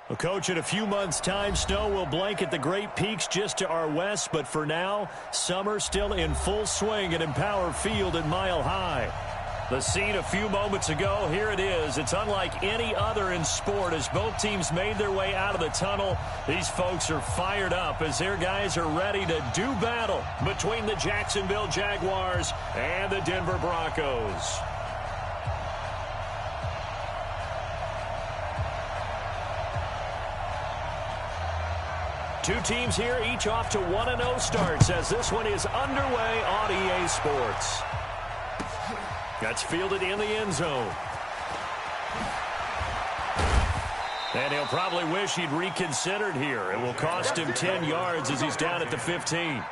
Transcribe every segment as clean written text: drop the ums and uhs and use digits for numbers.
Well, Coach, in a few months' time, snow will blanket the Great Peaks just to our west. But for now, summer still in full swing at Empower Field at Mile High. The scene a few moments ago, here it is. It's unlike any other in sport as both teams made their way out of the tunnel. These folks are fired up as their guys are ready to do battle between the Jacksonville Jaguars and the Denver Broncos. Two teams here, each off to 1-0 starts as this one is underway on EA Sports. That's fielded in the end zone. And he'll probably wish he'd reconsidered here. It will cost him 10 yards as he's down at the 15.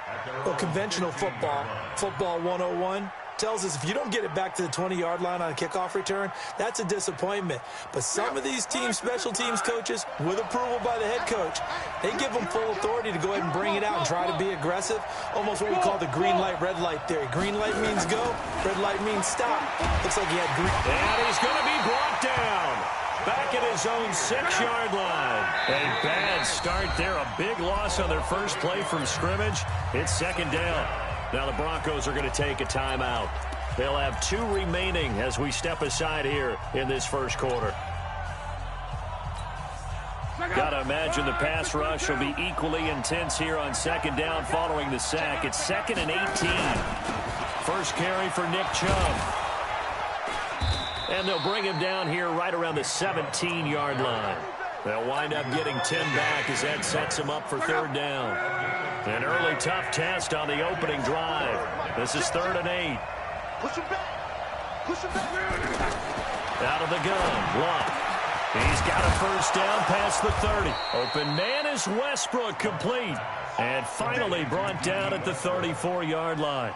Well, conventional football 101, tells us if you don't get it back to the 20-yard line on a kickoff return, that's a disappointment. But some of these teams, special teams coaches, with approval by the head coach, they give them full authority to go ahead and bring it out and try to be aggressive. Almost what we call the green light, red light theory. Green light means go, red light means stop. Looks like he had green. And he's going to be brought down. Back at his own 6-yard line. A bad start there. A big loss on their first play from scrimmage. It's second down. Now the Broncos are going to take a timeout. They'll have 2 remaining as we step aside here in this first quarter. Got to imagine the pass rush will be equally intense here on second down following the sack. It's 2nd and 18. First carry for Nick Chubb. And they'll bring him down here right around the 17-yard line. They'll wind up getting 10 back as that sets him up for third down. An early tough test on the opening drive. This is 3rd and 8. Push him back. Push him back. Out of the gun. Luck. He's got a first down past the 30. Open man is Westbrook, complete. And finally brought down at the 34-yard line.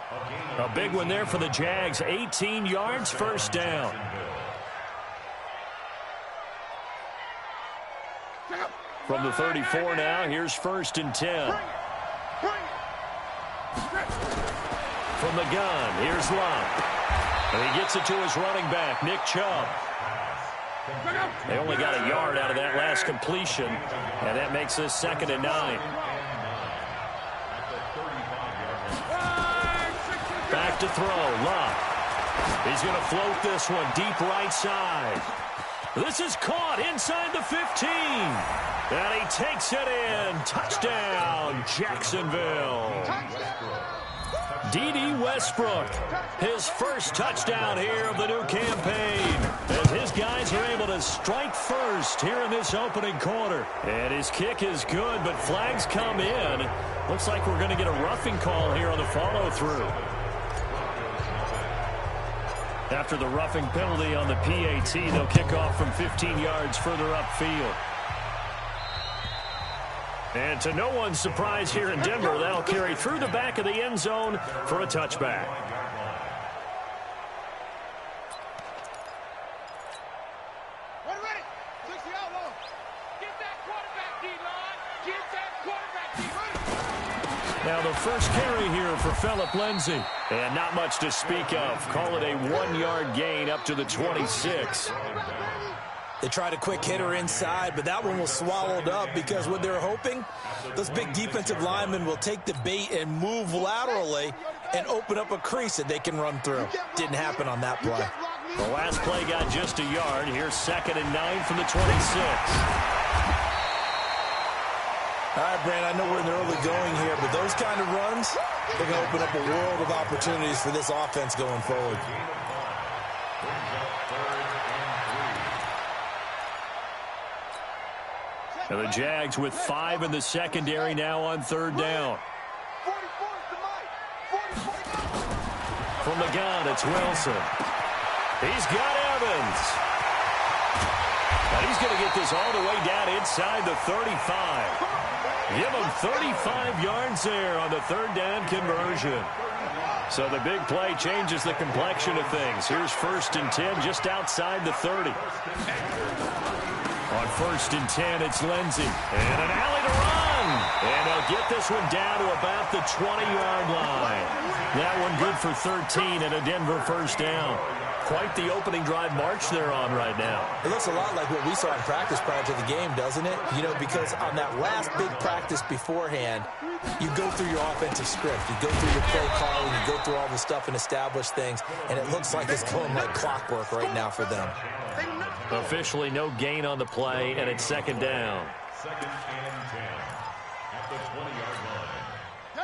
A big one there for the Jags. 18 yards, first down. From the 34 now, here's 1st and 10. From the gun, here's Luck. And he gets it to his running back, Nick Chubb. They only got a yard out of that last completion, and that makes this 2nd and 9. Back to throw, Luck. He's going to float this one deep right side. This is caught inside the 15. And he takes it in. Touchdown, Jacksonville. D.D. Westbrook, his first touchdown here of the new campaign, as his guys are able to strike first here in this opening quarter. And his kick is good, but flags come in. Looks like we're going to get a roughing call here on the follow-through. After the roughing penalty on the PAT, they'll kick off from 15 yards further upfield. And to no one's surprise here in Denver, that'll carry through the back of the end zone for a touchback. Now the first carry here for Phillip Lindsay. And not much to speak of. Call it a 1-yard gain up to the 26. They tried a quick hitter inside, but that one was swallowed up because what they're hoping, those big defensive linemen will take the bait and move laterally and open up a crease that they can run through. Didn't happen on that play. The last play got just a yard. Here's 2nd and 9 from the 26. All right, Brand, I know we're in the early going here, but those kind of runs, they're going to open up a world of opportunities for this offense going forward. And the Jags with 5 in the secondary now on 3rd down. From the gun, it's Wilson. He's got Evans. And he's going to get this all the way down inside the 35. Give him 35 yards there on the 3rd down conversion. So the big play changes the complexion of things. Here's 1st and 10 just outside the 30. On 1st and 10, it's Lindsay. And an alley to run. And they'll get this one down to about the 20-yard line. That one good for 13 and a Denver first down. Quite the opening drive march they're on right now. It looks a lot like what we saw in practice prior to the game, doesn't it? You know, because on that last big practice beforehand, you go through your offensive script. You go through your play calling. You go through all the stuff and establish things. And it looks like it's going like clockwork right now for them. Officially no gain on the play, and it's second down.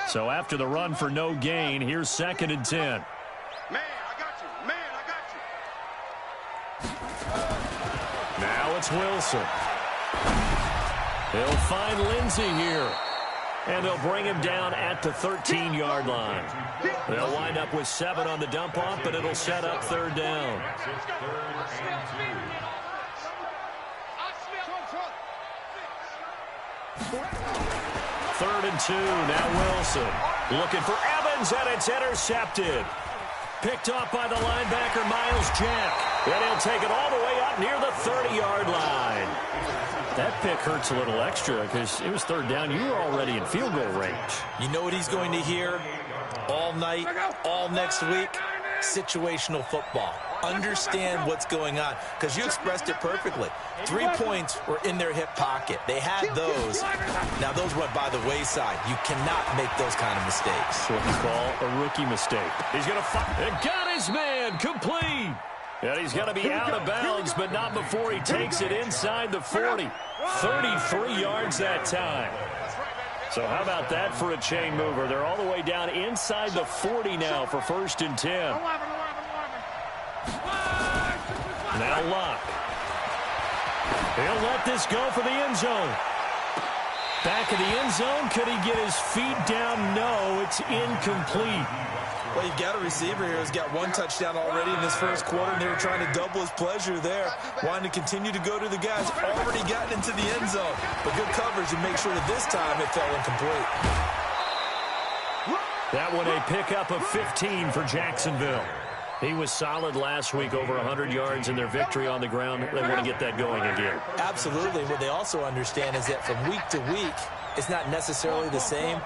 So after the run for no gain, here's 2nd and 10. Man, I got you. Man, I got you. Now it's Wilson. He'll find Lindsey here. And they'll bring him down at the 13-yard line. They'll wind up with 7 on the dump-off, but it'll set up 3rd down. 3rd and 2. Now Wilson looking for Evans, and it's intercepted. Picked off by the linebacker, Miles Jack. And he'll take it all the way up near the 30-yard line. That pick hurts a little extra because it was 3rd down. You were already in field goal range. You know what he's going to hear all night, all next week? Situational football. Understand what's going on, because you expressed it perfectly. 3 points were in their hip pocket. They had those. Now, those went by the wayside. You cannot make those kind of mistakes. What we call a rookie mistake. He's going to fight. And got his man complete. And he's going to be out of bounds, but not before he takes it inside the 40. 33 yards that time. So how about that for a chain mover? They're all the way down inside the 40 now for 1st and 10. Now Locke. He'll let this go for the end zone. Back of the end zone. Could he get his feet down? No, it's incomplete. Well, you've got a receiver here who's got 1 touchdown already in this first quarter, and they were trying to double his pleasure there, wanting to continue to go to the guys already gotten into the end zone. But good coverage to make sure that this time it fell incomplete. That one a pickup of 15 for Jacksonville. He was solid last week, over 100 yards in their victory on the ground. They want to get that going again. Absolutely. What they also understand is that from week to week, it's not necessarily the same,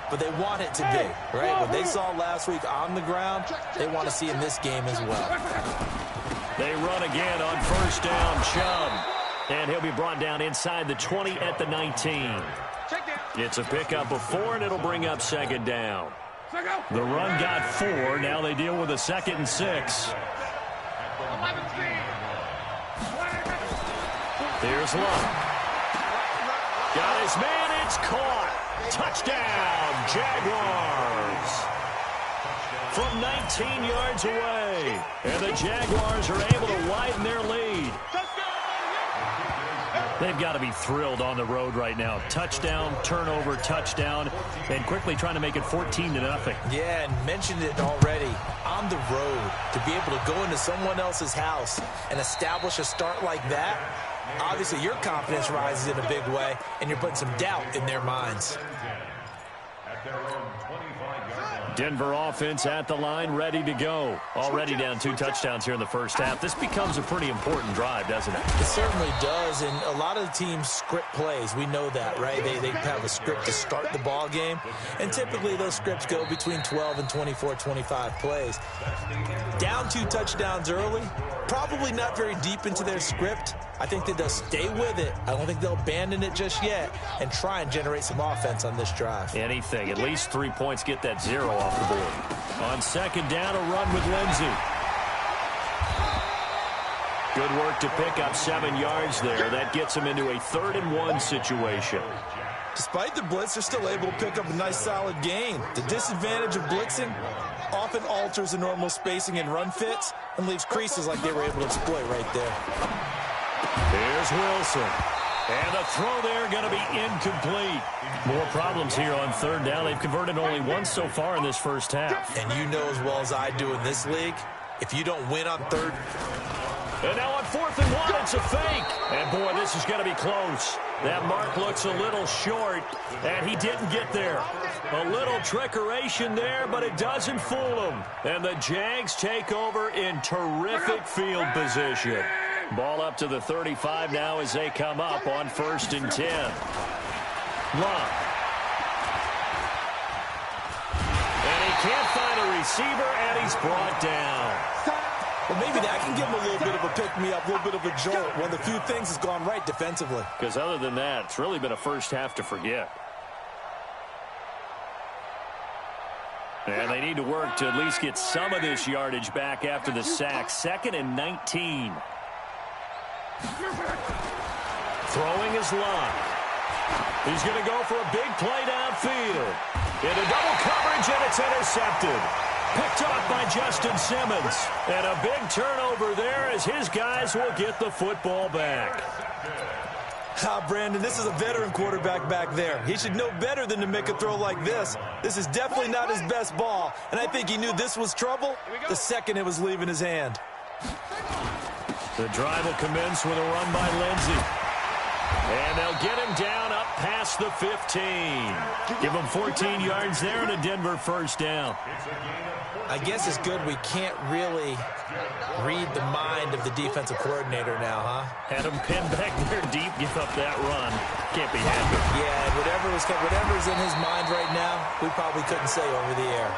but they want it to be, right? What they saw last week on the ground, they want to see in this game as well. They run again on 1st down, Chubb. And he'll be brought down inside the 20 at the 19. It's a pickup of 4, and it'll bring up 2nd down. The run got 4. Now they deal with a 2nd and 6. Here's Locke. Got his man. It's caught. Touchdown, Jaguars. From 19 yards away. And the Jaguars are able to widen their lead. They've got to be thrilled on the road right now. Touchdown, turnover, touchdown, and quickly trying to make it 14-0. Yeah, and mentioned it already. On the road, to be able to go into someone else's house and establish a start like that, obviously your confidence rises in a big way, and you're putting some doubt in their minds. Denver offense at the line, ready to go. Already down 2 touchdowns here in the first half. This becomes a pretty important drive, doesn't it? It certainly does, and a lot of the teams script plays. We know that, right? They have a script to start the ball game, and typically those scripts go between 12 and 24, 25 plays. Down 2 touchdowns early, probably not very deep into their script. I think that they'll stay with it. I don't think they'll abandon it just yet and try and generate some offense on this drive. Anything. At least 3 points, get that 0 off the board. On 2nd down, a run with Lindsey. Good work to pick up 7 yards there. That gets him into a 3rd and 1 situation. Despite the blitz, they're still able to pick up a nice solid gain. The disadvantage of blitzing often alters the normal spacing and run fits and leaves creases like they were able to exploit right there. Here's Wilson. And the throw there going to be incomplete. More problems here on 3rd down. They've converted only once so far in this first half. And you know as well as I do in this league, if you don't win on 3rd. And now on 4th and 1, it's a fake. And boy, this is going to be close. That mark looks a little short, and he didn't get there. A little trickeration there, but it doesn't fool him. And the Jags take over in terrific field position. Ball up to the 35 now as they come up on 1st and 10. Locke. And he can't find a receiver, and he's brought down. Well, maybe that can give him a little bit of a pick-me-up, a little bit of a jolt. One of the few things has gone right defensively. Because other than that, it's really been a first half to forget. And they need to work to at least get some of this yardage back after the sack. 2nd and 19. Throwing is Locke. He's going to go for a big play downfield. Into double coverage, and it's intercepted. Picked off by Justin Simmons. And a big turnover there as his guys will get the football back. Brandon, this is a veteran quarterback back there. He should know better than to make a throw like this. This is definitely not his best ball, and I think he knew this was trouble the second it was leaving his hand. The drive will commence with a run by Lindsey. And they'll get him down up past the 15. Give him 14 yards there and a Denver first down. I guess it's good we can't really read the mind of the defensive coordinator now, huh? Had him pinned back there deep, give up that run. Can't be happy. Yeah, whatever's in his mind right now, we probably couldn't say over the air.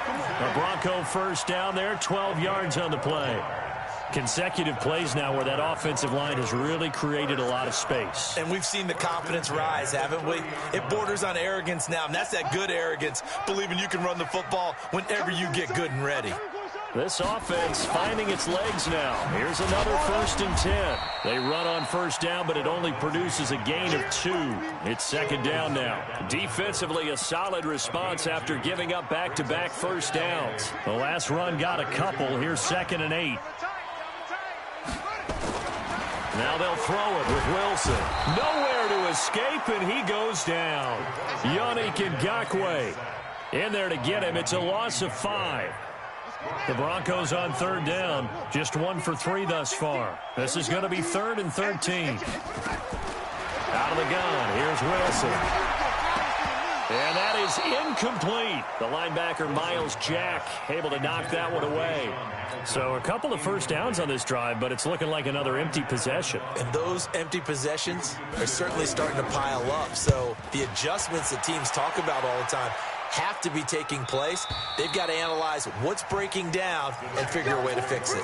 A Bronco first down there, 12 yards on the play. Consecutive plays now where that offensive line has really created a lot of space. And we've seen the confidence rise, haven't we? It borders on arrogance now, and that's that good arrogance, believing you can run the football whenever you get good and ready. This offense finding its legs now. Here's another 1st and 10. They run on first down, but it only produces a gain of 2. It's 2nd down now. Defensively, a solid response after giving up back-to-back first downs. The last run got a couple. Here's 2nd and 8. Now they'll throw it with Wilson. Nowhere to escape, and he goes down. Yannick Ngakoue in there to get him. It's a loss of 5. The Broncos on 3rd down. Just 1 for 3 thus far. This is going to be 3rd and 13. Out of the gun. Here's Wilson. And that is incomplete. The linebacker, Miles Jack, able to knock that one away. So a couple of first downs on this drive, but it's looking like another empty possession. And those empty possessions are certainly starting to pile up. So the adjustments that teams talk about all the time have to be taking place. They've got to analyze what's breaking down and figure a way to fix it.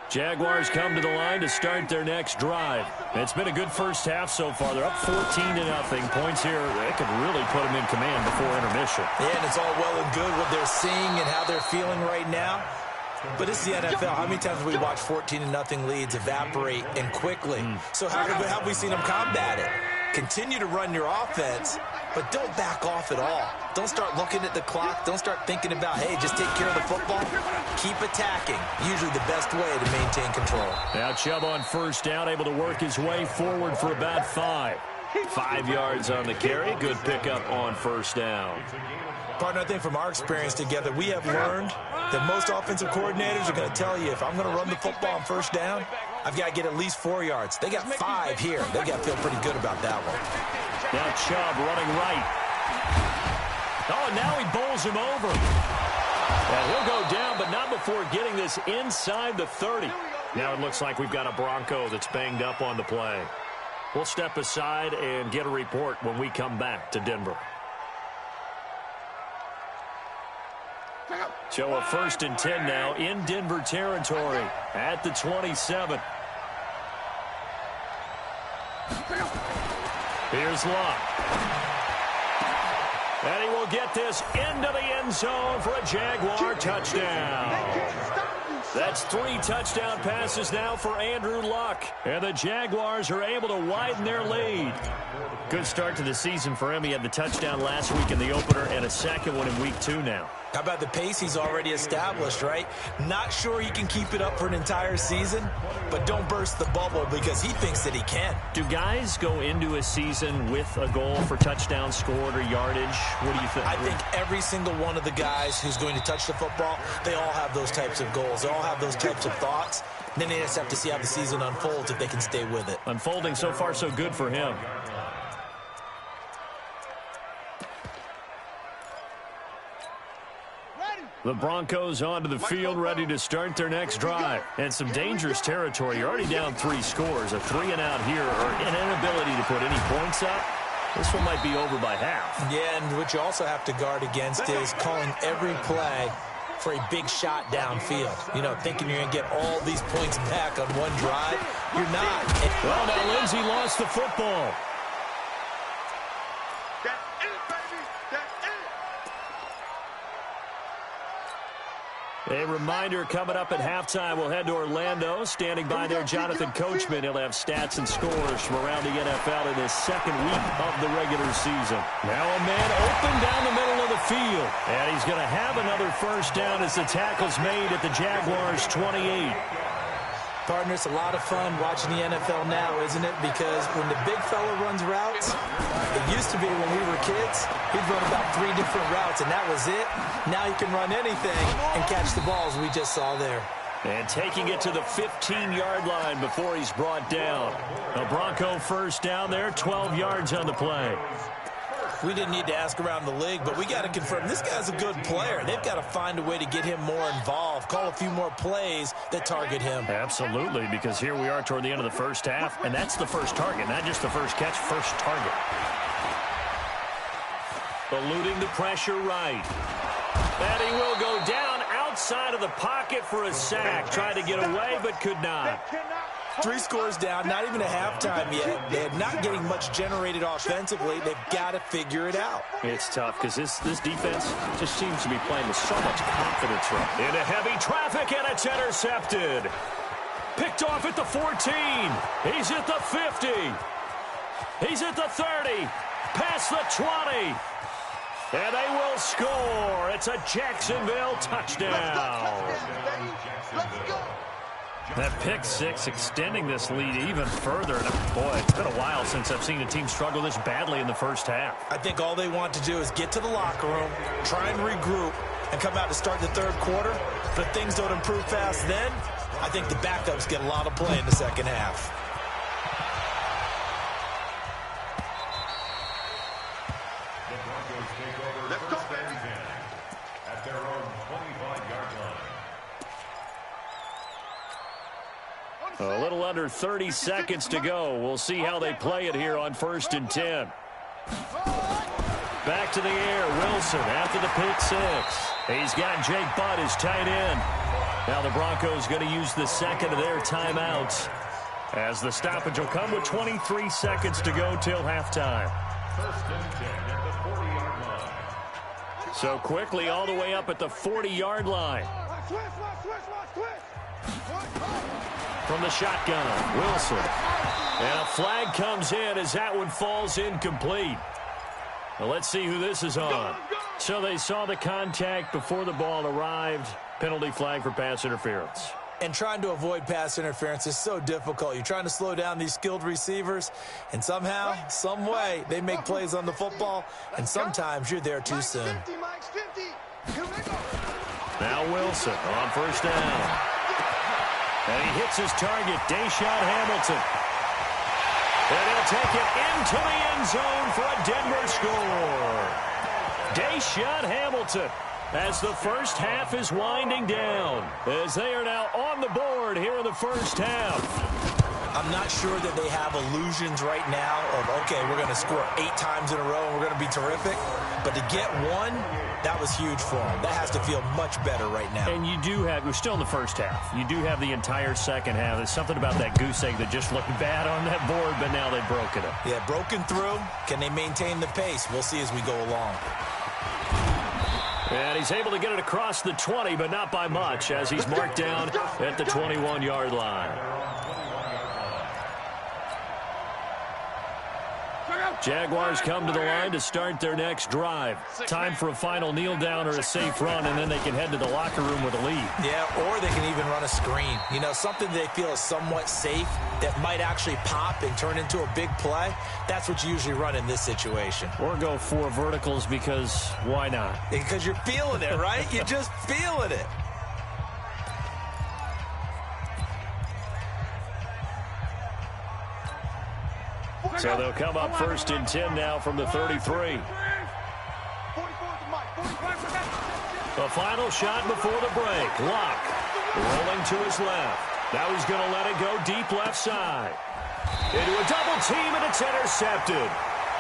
Jaguars come to the line to start their next drive. It's been a good first half so far. They're up 14-0. Points here, they could really put them in command before intermission. Yeah, and it's all well and good what they're seeing and how they're feeling right now. But it's the NFL. How many times have we watched 14-0 leads evaporate and quickly? So how have we seen them combat it? Continue to run your offense, but don't back off at all. Don't start looking at the clock. Don't start thinking about, hey, just take care of the football. Keep attacking. Usually the best way to maintain control. Now Chubb on first down, able to work his way forward for about 5. 5 yards on the carry. Good pickup on first down. Partner, I think from our experience together, we have learned that most offensive coordinators are going to tell you, if I'm going to run the football on first down, I've got to get at least 4 yards. They got 5 here. They got to feel pretty good about that one. Now Chubb running right. Oh, and now he bowls him over. And he'll go down, but not before getting this inside the 30. Now it looks like we've got a Bronco that's banged up on the play. We'll step aside and get a report when we come back to Denver. So a 1st and 10 now in Denver territory at the 27. Here's Locke. And he will get this into the end zone for a Jaguar touchdown. That's 3 touchdown passes now for Andrew Luck. And the Jaguars are able to widen their lead. Good start to the season for him. He had the touchdown last week in the opener and a second one in week 2 now. How about the pace he's already established, right? Not sure he can keep it up for an entire season, but don't burst the bubble because he thinks that he can. Do guys go into a season with a goal for touchdowns scored or yardage? What do you think? I think every single one of the guys who's going to touch the football, they all have those types of goals. They all have those types of thoughts. And then they just have to see how the season unfolds if they can stay with it. Unfolding so far so good for him. Ready. The Broncos onto the field, ready to start their next drive. And some dangerous territory. You're already down 3 scores. A 3-and-out here, or an inability to put any points up. This one might be over by half. Yeah, and what you also have to guard against is calling every play for a big shot downfield. You know, thinking you're going to get all these points back on one drive. You're not. Well, now Lindsey lost the football. A reminder coming up at halftime, we'll head to Orlando. Standing by there, Jonathan Coachman. He'll have stats and scores from around the NFL in his second week of the regular season. Now a man open down the middle of the field. And he's going to have another first down as the tackle's made at the Jaguars' 28. Partner, it's a lot of fun watching the NFL now, isn't it? Because when the big fella runs routes, it used to be when we were kids, he'd run about 3 different routes, and that was it. Now he can run anything and catch the balls we just saw there. And taking it to the 15-yard line before he's brought down. A Bronco first down there, 12 yards on the play. We didn't need to ask around the league, but we got to confirm this guy's a good player. They've got to find a way to get him more involved, call a few more plays that target him. Absolutely, because here we are toward the end of the first half, and that's the first target, not just the first catch, first target. Eluding the pressure right. And he will go down outside of the pocket for a sack. Tried to get away, but could not. 3 scores down, not even a halftime yet. They're not getting much generated offensively. They've got to figure it out. It's tough because this defense just seems to be playing with so much confidence right. Into heavy traffic, and it's intercepted. Picked off at the 14. He's at the 50. He's at the 30. Past the 20. And they will score. It's a Jacksonville touchdown. Let's go. That pick six extending this lead even further. And boy, it's been a while since I've seen a team struggle this badly in the first half. I think all they want to do is get to the locker room, try and regroup, and come out to start the third quarter. But if things don't improve fast then, I think the backups get a lot of play in the second half. Let's go. At their own 25-yard line. A little under 30 seconds to go. We'll see how they play it here on 1st and 10. Back to the air. Wilson after the pick six. He's got Jake Butt, his tight end. Now the Broncos going to use the second of their timeouts, as the stoppage will come with 23 seconds to go till halftime. 1st and 10 at the 40-yard line. So quickly all the way up at the 40-yard line. From the shotgun, Wilson. And a flag comes in as that one falls incomplete. Well, let's see who this is on. So they saw the contact before the ball arrived. Penalty flag for pass interference. And trying to avoid pass interference is so difficult. You're trying to slow down these skilled receivers, and somehow, some way, they make plays on the football, and sometimes you're there too soon. Now Wilson on first down. And he hits his target, Deshaun Hamilton. And he'll take it into the end zone for a Denver score. Deshaun Hamilton, as the first half is winding down, as they are now on the board here in the first half. I'm not sure that they have illusions right now of, okay, we're going to score 8 times in a row and we're going to be terrific. But to get one, that was huge for them. That has to feel much better right now. And you do have, we're still in the first half. You do have the entire second half. There's something about that goose egg that just looked bad on that board, but now they've broken it. Yeah, broken through. Can they maintain the pace? We'll see as we go along. And he's able to get it across the 20, but not by much, as he's marked down at the 21-yard line. Jaguars come to the line to start their next drive. Time for a final kneel down or a safe run, and then they can head to the locker room with a lead. Yeah, or they can even run a screen. You know, something they feel is somewhat safe that might actually pop and turn into a big play. That's what you usually run in this situation. Or go 4 verticals, because why not? Because you're feeling it, right? You're just feeling it. So they'll come up 1st and 10 now from the 33. A final shot before the break. Luck rolling to his left. Now he's going to let it go deep left side. Into a double team, and it's intercepted.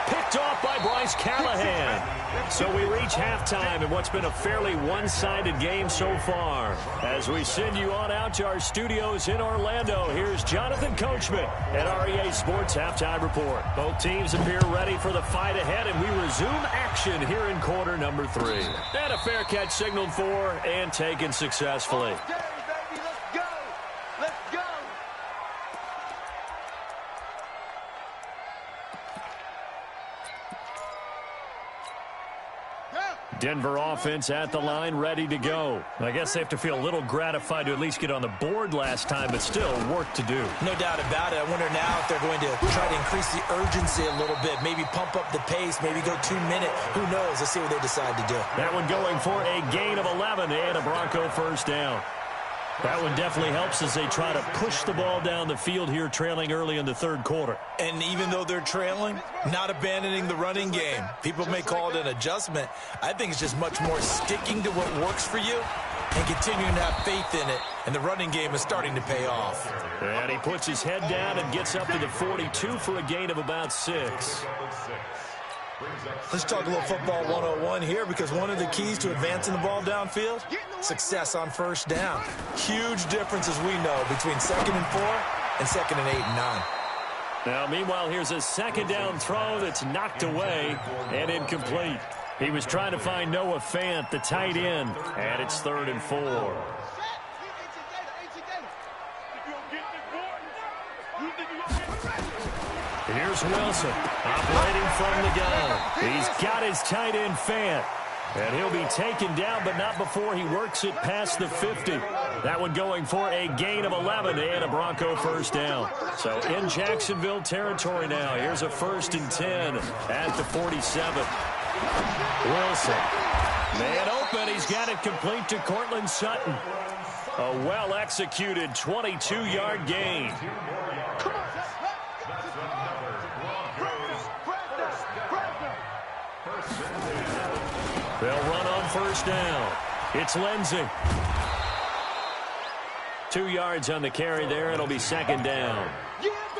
Picked off by Bryce Callahan. So we reach halftime in what's been a fairly one-sided game so far. As we send you on out to our studios in Orlando, here's Jonathan Coachman at REA Sports Halftime Report. Both teams appear ready for the fight ahead, and we resume action here in quarter number 3. And a fair catch signaled for and taken successfully. Okay, baby, let's go. Let's go. Denver offense at the line, ready to go. I guess they have to feel a little gratified to at least get on the board last time, but still work to do. No doubt about it. I wonder now if they're going to try to increase the urgency a little bit, maybe pump up the pace, maybe go 2 minute. Who knows? Let's see what they decide to do. That one going for a gain of 11 and a Bronco first down. That one definitely helps as they try to push the ball down the field here, trailing early in the third quarter. And even though they're trailing, not abandoning the running game. People may call it an adjustment. I think it's just much more sticking to what works for you and continuing to have faith in it. And the running game is starting to pay off. And he puts his head down and gets up to the 42 for a gain of about 6. Let's talk a little football 101 here, because one of the keys to advancing the ball downfield, success on first down. Huge difference, as we know, between 2nd and 4 and 2nd and 8 and 9. Now, meanwhile, here's a second down throw that's knocked away and incomplete. He was trying to find Noah Fant, the tight end, and it's 3rd and 4. Here's Wilson, operating from the gun. He's got his tight end Fant, and he'll be taken down, but not before he works it past the 50. That one going for a gain of 11 and a Bronco first down. So in Jacksonville territory now. Here's a 1st and 10 at the 47. Wilson, man open. He's got it complete to Cortland Sutton. A well-executed 22-yard gain. They'll run on first down. It's Lindsey. 2 yards on the carry there. It'll be 2nd down.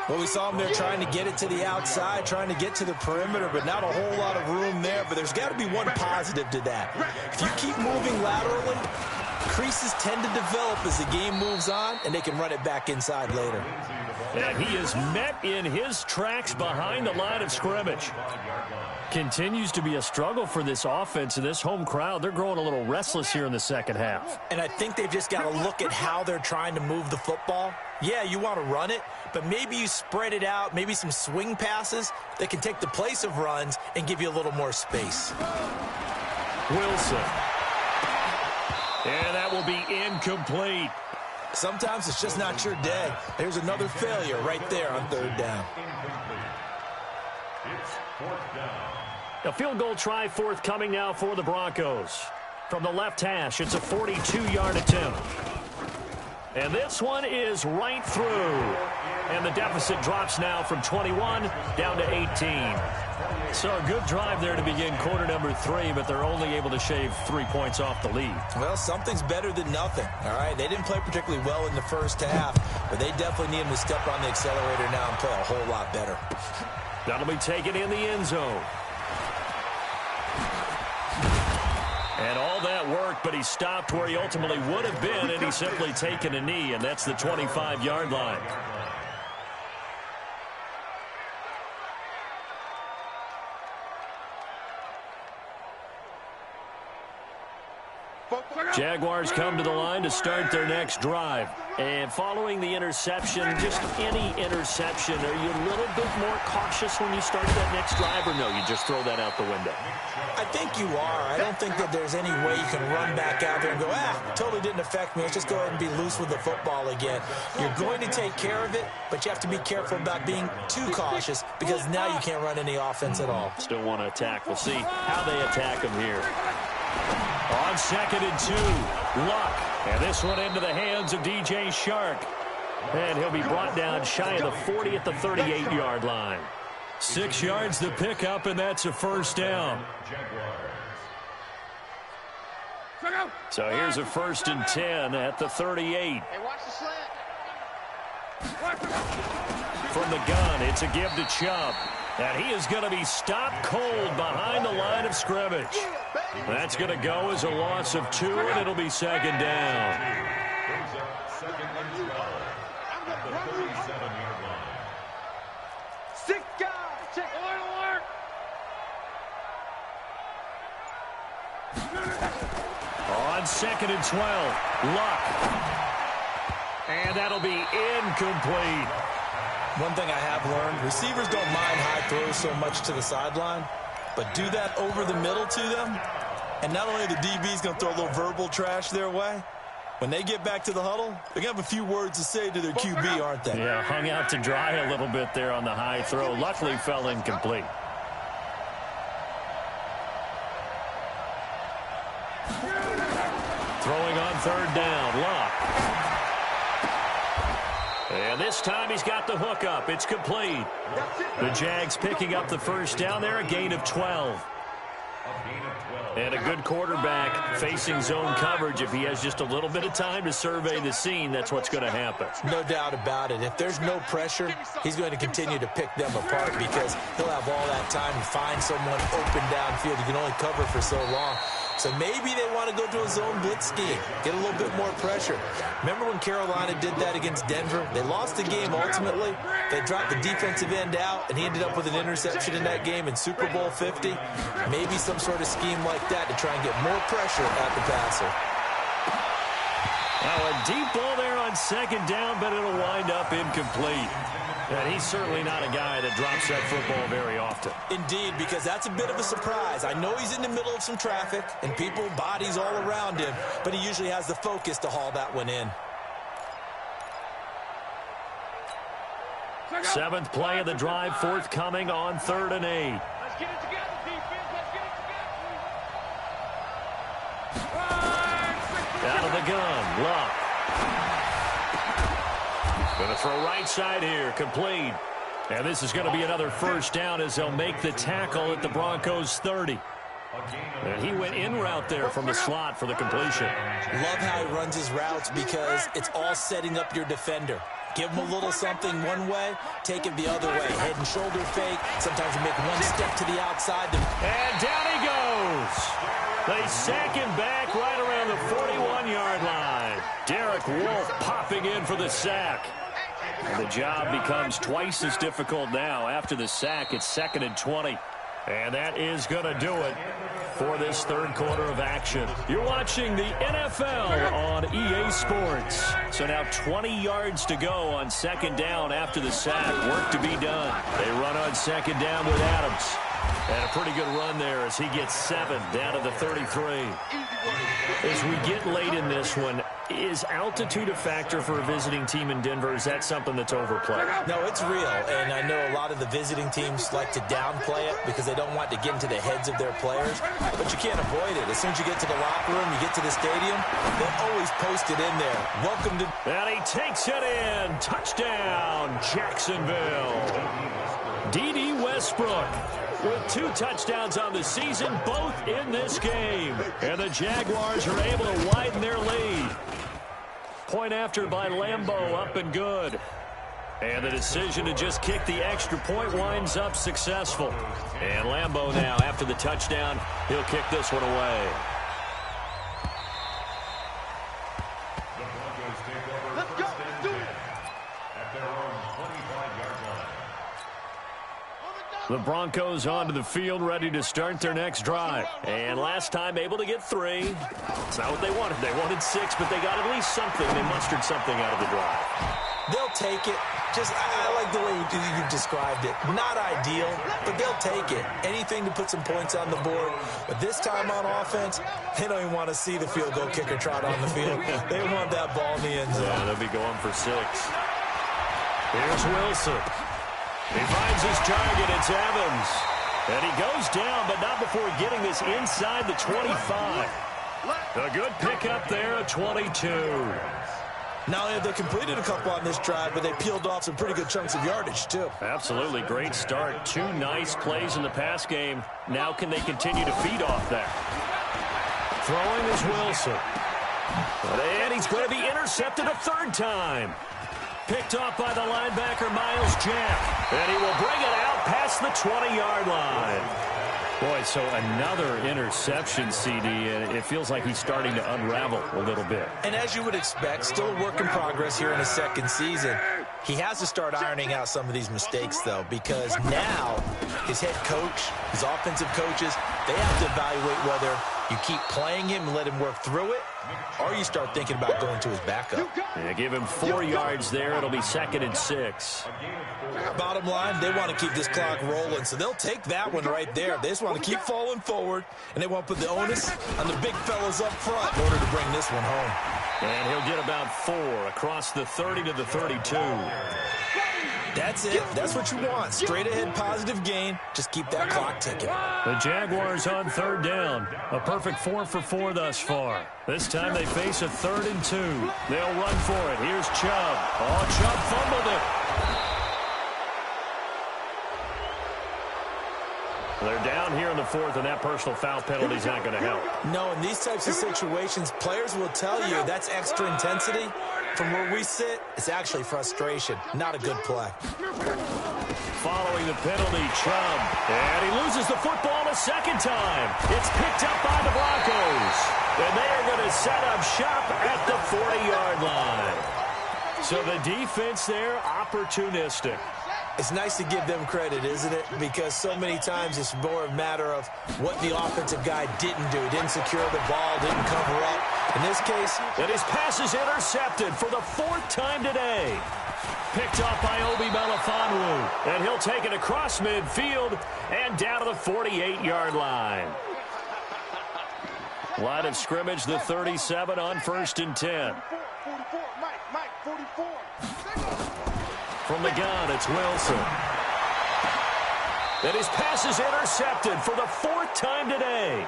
Well, we saw him there trying to get it to the outside, trying to get to the perimeter, but not a whole lot of room there. But there's got to be one positive to that. If you keep moving laterally, creases tend to develop as the game moves on, and they can run it back inside later. And he is met in his tracks behind the line of scrimmage. Continues to be a struggle for this offense and this home crowd. They're growing a little restless here in the second half. And I think they've just got to look at how they're trying to move the football. Yeah, you want to run it, but maybe you spread it out, maybe some swing passes that can take the place of runs and give you a little more space. Wilson. And that will be incomplete. Sometimes it's just not your day. There's another failure right there on 3rd down. It's 4th down. A field goal try forthcoming now for the Broncos. From the left hash, it's a 42-yard attempt. And this one is right through. And the deficit drops now from 21 down to 18. So a good drive there to begin quarter number 3, but they're only able to shave 3 points off the lead. Well, something's better than nothing, all right? They didn't play particularly well in the first half, but they definitely need him to step on the accelerator now and play a whole lot better. That'll be taken in the end zone. And all that work, but he stopped where he ultimately would have been, and he's simply taken a knee, and that's the 25-yard line. Jaguars come to the line to start their next drive. And following the interception, just any interception, are you a little bit more cautious when you start that next drive, or no, you just throw that out the window? I think you are. I don't think that there's any way you can run back out there and go, totally didn't affect me. Let's just go ahead and be loose with the football again. You're going to take care of it, but you have to be careful about being too cautious, because now you can't run any offense at all. Still want to attack. We'll see how they attack him here. On 2nd and 2, Luck. And this one into the hands of DJ Shark. And he'll be brought down shy of the 40 at the 38-yard line. 6 yards to pick up, and that's a first down. So here's a 1st and 10 at the 38. Hey, watch the slant. From the gun, it's a give to Chubb. And he is going to be stopped cold behind the line of scrimmage. That's going to go as a loss of 2, and it'll be 2nd down. Brings up 2nd and 12 at the 37-yard line. 6 guys. Check. Alert. On 2nd and 12, Luck. And that'll be incomplete. One thing I have learned, receivers don't mind high throws so much to the sideline, but do that over the middle to them, and not only the DB's going to throw a little verbal trash their way, when they get back to the huddle, they're going to have a few words to say to their QB, aren't they? Yeah, hung out to dry a little bit there on the high throw. Luckily fell incomplete. Throwing on 3rd down, Luck. And this time he's got the hook up. It's complete. The Jags picking up the 1st down there, a gain of 12. And a good quarterback facing zone coverage. If he has just a little bit of time to survey the scene, that's what's going to happen. No doubt about it. If there's no pressure, he's going to continue to pick them apart because he'll have all that time to find someone open downfield. You can only cover for so long. So maybe they want to go to a zone blitz scheme, get a little bit more pressure. Remember when Carolina did that against Denver? They lost the game ultimately. They dropped the defensive end out, and he ended up with an interception in that game in Super Bowl 50. Maybe some sort of scheme like that to try and get more pressure at the passer. Well, a deep ball there on 2nd down, but it'll wind up incomplete. And he's certainly not a guy that drops that football very often. Indeed, because that's a bit of a surprise. I know he's in the middle of some traffic and people, bodies all around him, but he usually has the focus to haul that one in. 7th play of the drive, forthcoming on 3rd and 8. Let's get it together, defense. Let's get it together. Out of the gun, Luck. Going to throw right side here, complete. And this is going to be another 1st down as they'll make the tackle at the Broncos 30. And he went in route there from the slot for the completion. Love how he runs his routes because it's all setting up your defender. Give him a little something one way, take it the other way. Head and shoulder fake. Sometimes you make one step to the outside. And down he goes. They sack him back right around the 41-yard line. Derek Wolfe popping in for the sack. And the job becomes twice as difficult now. After the sack, it's 2nd and 20. And that is going to do it for this 3rd quarter of action. You're watching the NFL on EA Sports. So now 20 yards to go on 2nd down after the sack. Work to be done. They run on 2nd down with Adams. And a pretty good run there as he gets 7 down to the 33. As we get late in this one, is altitude a factor for a visiting team in Denver? Is that something that's overplayed? No, it's real, and I know a lot of the visiting teams like to downplay it because they don't want to get into the heads of their players, but you can't avoid it. As soon as you get to the locker room, you get to the stadium, they'll always post it in there. Welcome to... And he takes it in. Touchdown, Jacksonville. D.D. Westbrook with 2 touchdowns on the season, both in this game. And the Jaguars are able to widen their lead. Point after by Lambeau, up and good. And the decision to just kick the extra point winds up successful. And Lambeau now, after the touchdown, he'll kick this one away. The Broncos take over Let's go. 1st and 10 at their own 25-yard line. The Broncos onto the field, ready to start their next drive. And last time able to get 3. It's not what they wanted. They wanted 6, but they got at least something. They mustered something out of the drive. They'll take it. I like the way you described it. Not ideal, but they'll take it. Anything to put some points on the board. But this time on offense, they don't even want to see the field goal kicker trot on the field. They want that ball in the end zone. Yeah, they'll be going for 6. Here's Wilson. He finds his target. It's Evans. And he goes down, but not before getting this inside the 25. A good pickup there at 22. Now, they completed a couple on this drive, but they peeled off some pretty good chunks of yardage, too. Absolutely. Great start. 2 nice plays in the pass game. Now can they continue to feed off that? Throwing is Wilson. And he's going to be intercepted a third time. Picked off by the linebacker, Miles Jack. And he will bring it out past the 20-yard line. Boy, so another interception, CD, and it feels like he's starting to unravel a little bit. And as you would expect, still a work in progress here in his second season. He has to start ironing out some of these mistakes, though, because now his head coach, his offensive coaches, they have to evaluate whether you keep playing him and let him work through it, or you start thinking about going to his backup. Yeah, give him 4 yards there. It'll be 2nd and 6. Bottom line, they want to keep this clock rolling, so they'll take that one right there. They just want to keep falling forward, and they want to put the onus on the big fellas up front in order to bring this one home. And he'll get about 4 across the 30 to the 32. That's it. That's what you want. Straight ahead, positive gain. Just keep that clock ticking. The Jaguars on 3rd down. A perfect 4 for 4 thus far. This time they face a 3rd and 2. They'll run for it. Here's Chubb. Oh, Chubb fumbled it. They're down here in the 4th, and that personal foul penalty is not going to help. No, in these types of situations, players will tell you that's extra intensity. From where we sit, it's actually frustration. Not a good play. Following the penalty, Chubb. And he loses the football a second time. It's picked up by the Broncos. And they are going to set up shop at the 40-yard line. So the defense there, opportunistic. It's nice to give them credit, isn't it? Because so many times it's more a matter of what the offensive guy didn't do. Didn't secure the ball, didn't cover up. In this case, and his pass is intercepted for the 4th time today. Picked off by Obi Melifonwu. And he'll take it across midfield and down to the 48-yard line. Line of scrimmage, the 37 on 1st and 10. 44, Mike, 44. From the gun, it's Wilson. And his pass is intercepted for the 4th time today.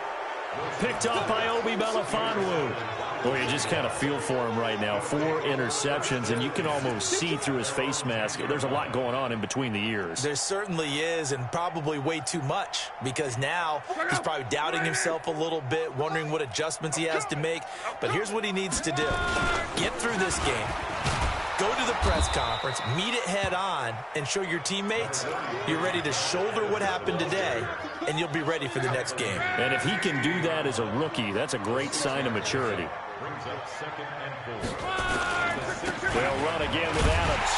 Picked off by Obi Melifonwu. Boy, you just kind of feel for him right now. 4 interceptions, and you can almost see through his face mask. There's a lot going on in between the ears. There certainly is, and probably way too much, because now he's probably doubting himself a little bit, wondering what adjustments he has to make. But here's what he needs to do. Get through this game. Go to the press conference, meet it head on, and show your teammates you're ready to shoulder what happened today, and you'll be ready for the next game. And if he can do that as a rookie, that's a great sign of maturity. They'll run again with Adams.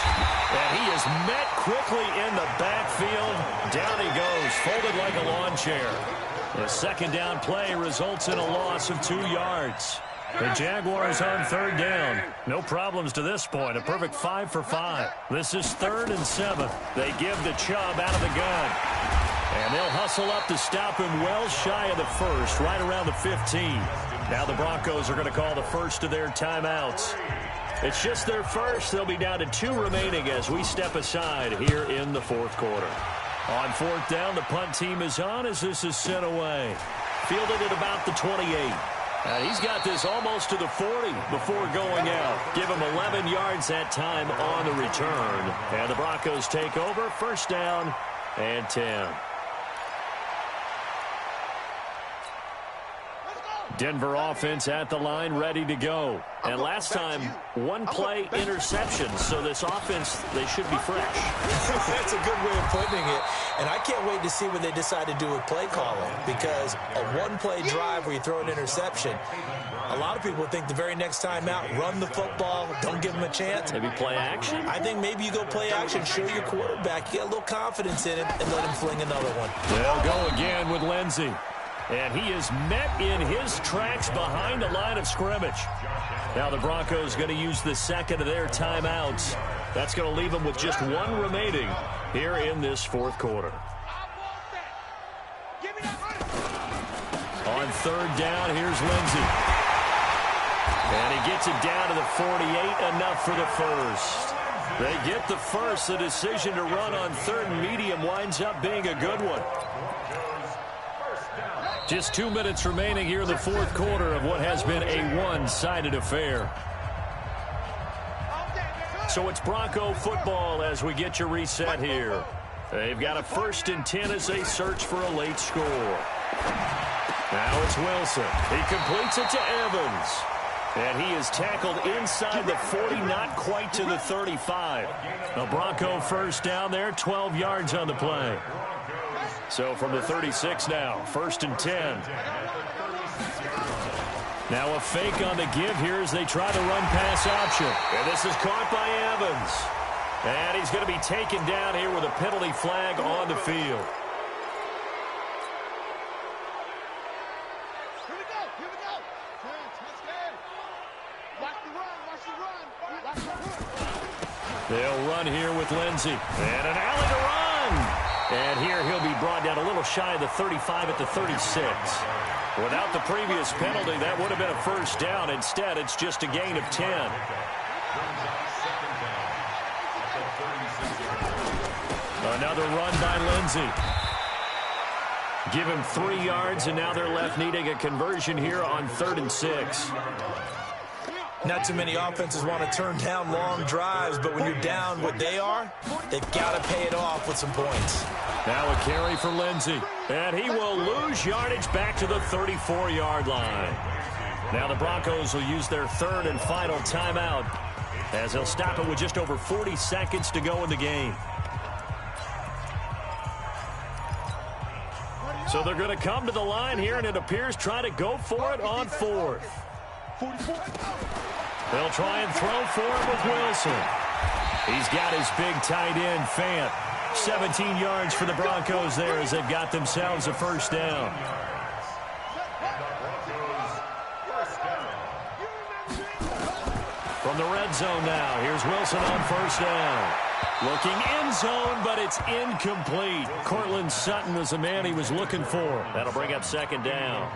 And he is met quickly in the backfield. Down he goes, folded like a lawn chair. The 2nd down play results in a loss of 2 yards. The Jaguars on 3rd down. No problems to this point. A perfect 5 for 5. This is 3rd and 7. They give the Chubb out of the gun. And they'll hustle up to stop him well shy of the 1st, right around the 15. Now the Broncos are going to call the first of their timeouts. It's just their first. They'll be down to 2 remaining as we step aside here in the 4th quarter. On 4th down, the punt team is on as this is sent away. Fielded at about the 28. He's got this almost to the 40 before going out. Give him 11 yards that time on the return. And the Broncos take over. 1st down and 10. Denver offense at the line, ready to go. And last time, 1 play interception. So this offense, they should be fresh. That's a good way of putting it. And I can't wait to see what they decide to do with play calling. Because a 1-play drive where you throw an interception, a lot of people think the very next time out, run the football, don't give them a chance. Maybe play action? I think maybe you go play action, show your quarterback, you get a little confidence in him, and let him fling another one. They'll go again with Lindsey. And he is met in his tracks behind the line of scrimmage. Now the Broncos going to use the 2nd of their timeouts. That's going to leave them with just 1 remaining here in this 4th quarter. On 3rd down, here's Lindsey. And he gets it down to the 48, enough for the 1st. They get the 1st. The decision to run on 3rd and medium winds up being a good one. Just 2 minutes remaining here in the 4th quarter of what has been a one-sided affair. So it's Bronco football as we get your reset here. They've got a 1st and 10 as they search for a late score. Now it's Wilson. He completes it to Evans. And he is tackled inside the 40, not quite to the 35. The Bronco first down there, 12 yards on the play. So from the 36 now, 1st and 10. Now a fake on the give here as they try the run-pass option. And this is caught by Evans. And he's going to be taken down here with a penalty flag on the field. They'll run here with Lindsey. And an alley to run. And here he'll be brought down a little shy of the 35 at the 36. Without the previous penalty, that would have been a first down. Instead, it's just a gain of 10. Another run by Lindsey. Give him 3 yards, and now they're left needing a conversion here on 3rd and 6. Not too many offenses want to turn down long drives, but when you're down what they are, they've got to pay it off with some points. Now a carry for Lindsey, and he will lose yardage back to the 34-yard line. Now the Broncos will use their 3rd and final timeout as they'll stop it with just over 40 seconds to go in the game. So they're going to come to the line here, and it appears try to go for it on 4th. They'll try and throw for it with Wilson. He's got his big tight end, Fant. 17 yards for the Broncos there as they've got themselves a first down. From the red zone now, here's Wilson on first down. Looking end zone, but it's incomplete. Cortland Sutton was the man he was looking for. That'll bring up 2nd down.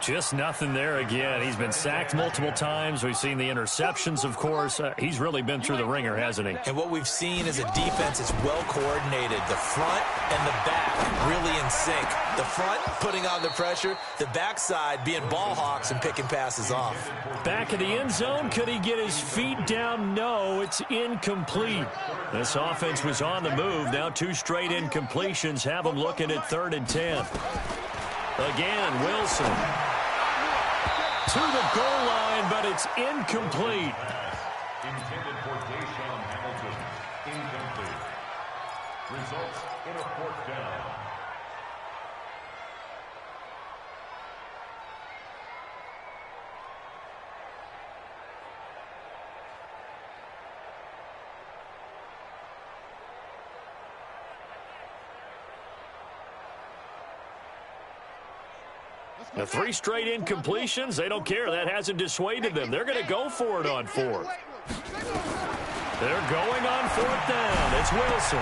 Just nothing there again. He's been sacked multiple times. We've seen the interceptions, of course. He's really been through the ringer, hasn't he? And what we've seen is a defense that's well coordinated. The front and the back really in sync. The front putting on the pressure. The backside being ball hawks and picking passes off. Back of the end zone. Could he get his feet down? No, it's incomplete. This offense was on the move. Now 2 straight incompletions have them looking at 3rd and 10. Again, Wilson to the goal line, but it's incomplete. Intended for Deshaun Hamilton. Incomplete. Results in a 4th down. The 3 straight incompletions, they don't care. That hasn't dissuaded them. They're going to go for it on 4th. They're going on 4th down. It's Wilson.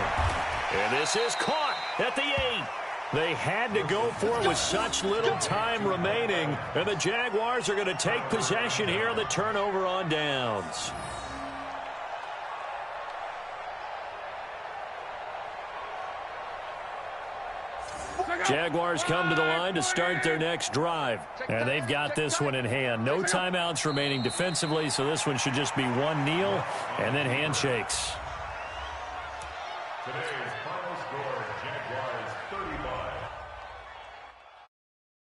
And this is caught at the 8. They had to go for it with such little time remaining. And the Jaguars are going to take possession here on the turnover on downs. Jaguars come to the line to start their next drive. And they've got this one in hand. No timeouts remaining defensively, so this one should just be one kneel and then handshakes. Today's